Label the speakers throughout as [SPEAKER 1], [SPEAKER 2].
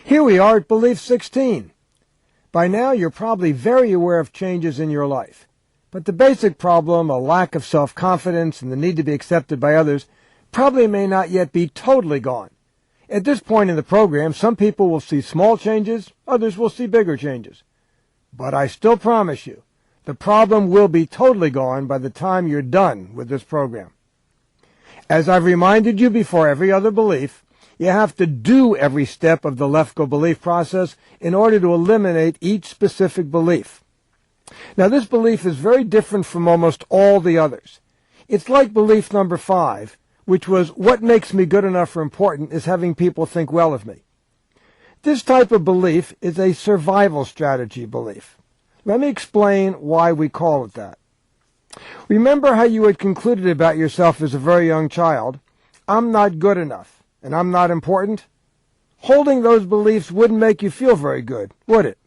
[SPEAKER 1] Here we are at belief 16. By now you're probably very aware of changes in your life. But the basic problem, a lack of self-confidence and the need to be accepted by others, probably may not yet be totally gone. At this point in the program, some people will see small changes, others will see bigger changes. But I still promise you, the problem will be totally gone by the time you're done with this program. As I've reminded you before every other belief, you have to do every step of the Lefko belief process in order to eliminate each specific belief. Now, this belief is very different from almost all the others. It's like belief number 5, which was, what makes me good enough or important is having people think well of me. This type of belief is a survival strategy belief. Let me explain why we call it that. Remember how you had concluded about yourself as a very young child, I'm not good enough, and I'm not important? Holding those beliefs wouldn't make you feel very good, would it?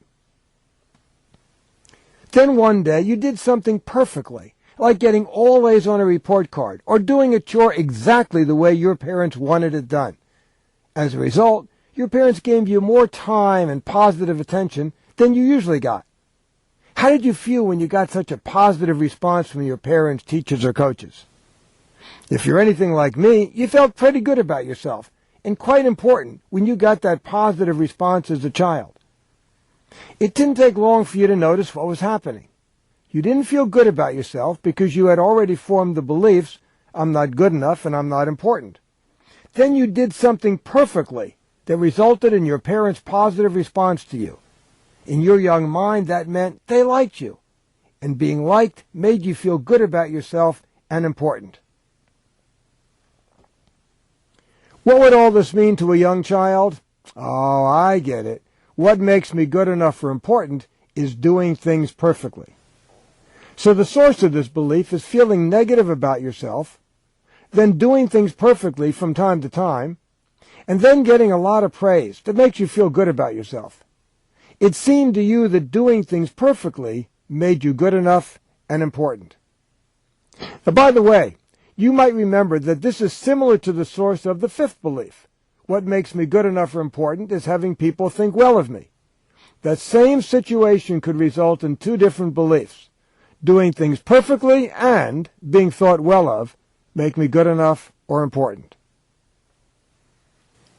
[SPEAKER 1] Then one day you did something perfectly, like getting all A's on a report card, or doing a chore exactly the way your parents wanted it done. As a result, your parents gave you more time and positive attention than you usually got. How did you feel when you got such a positive response from your parents, teachers, or coaches? If you're anything like me, you felt pretty good about yourself, and quite important when you got that positive response as a child. It didn't take long for you to notice what was happening. You didn't feel good about yourself because you had already formed the beliefs, I'm not good enough and I'm not important. Then you did something perfectly that resulted in your parents' positive response to you. In your young mind, that meant they liked you, and being liked made you feel good about yourself and important. What would all this mean to a young child? Oh, I get it. What makes me good enough or important is doing things perfectly. So the source of this belief is feeling negative about yourself, then doing things perfectly from time to time, and then getting a lot of praise that makes you feel good about yourself. It seemed to you that doing things perfectly made you good enough and important. Now, by the way, you might remember that this is similar to the source of the 5th belief. What makes me good enough or important is having people think well of me. That same situation could result in 2 different beliefs. Doing things perfectly and being thought well of make me good enough or important.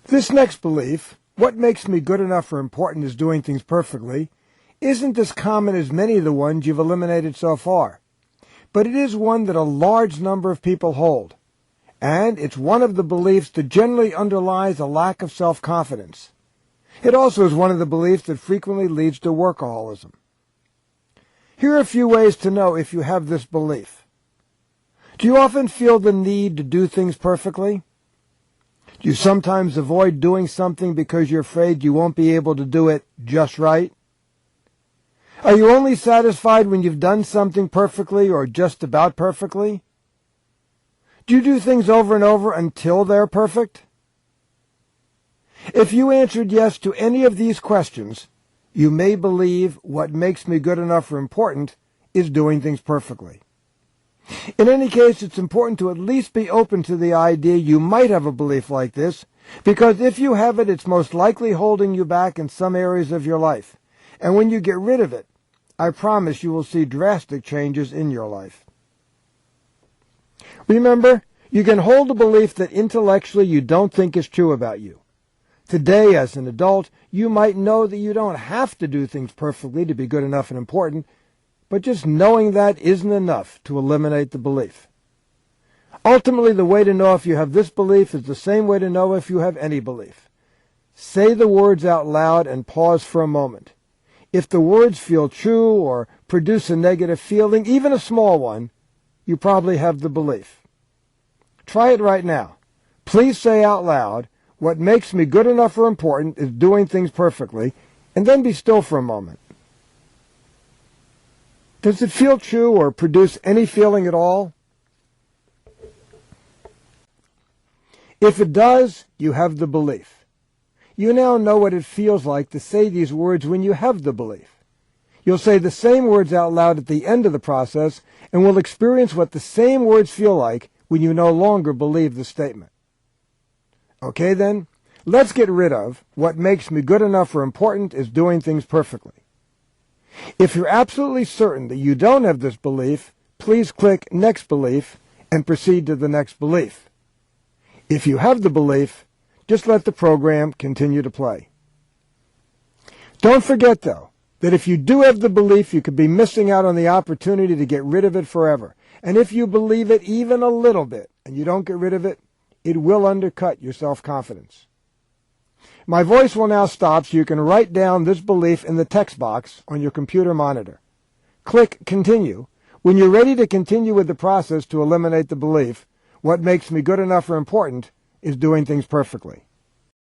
[SPEAKER 1] This next belief, what makes me good enough or important is doing things perfectly, isn't as common as many of the ones you've eliminated so far. But it is one that a large number of people hold. And it's one of the beliefs that generally underlies a lack of self-confidence. It also is one of the beliefs that frequently leads to workaholism. Here are a few ways to know if you have this belief. Do you often feel the need to do things perfectly? Do you sometimes avoid doing something because you're afraid you won't be able to do it just right? Are you only satisfied when you've done something perfectly or just about perfectly? Do you do things over and over until they're perfect? If you answered yes to any of these questions, you may believe what makes me good enough or important is doing things perfectly. In any case, it's important to at least be open to the idea you might have a belief like this, because if you have it, it's most likely holding you back in some areas of your life. And when you get rid of it, I promise you will see drastic changes in your life. Remember, you can hold a belief that intellectually you don't think is true about you. Today, as an adult, you might know that you don't have to do things perfectly to be good enough and important, but just knowing that isn't enough to eliminate the belief. Ultimately, the way to know if you have this belief is the same way to know if you have any belief. Say the words out loud and pause for a moment. If the words feel true or produce a negative feeling, even a small one, you probably have the belief. Try it right now. Please say out loud, what makes me good enough or important is doing things perfectly, and then be still for a moment. Does it feel true or produce any feeling at all? If it does, you have the belief. You now know what it feels like to say these words when you have the belief. You'll say the same words out loud at the end of the process and will experience what the same words feel like when you no longer believe the statement. Okay then, Let's get rid of what makes me good enough or important is doing things perfectly. If you're absolutely certain that you don't have this belief, please click Next Belief and proceed to the next belief. If you have the belief, just let the program continue to play. Don't forget, though, that if you do have the belief, you could be missing out on the opportunity to get rid of it forever. And if you believe it even a little bit and you don't get rid of it, it will undercut your self-confidence. My voice will now stop so you can write down this belief in the text box on your computer monitor. Click Continue. When you're ready to continue with the process to eliminate the belief, what makes me good enough or important is doing things perfectly.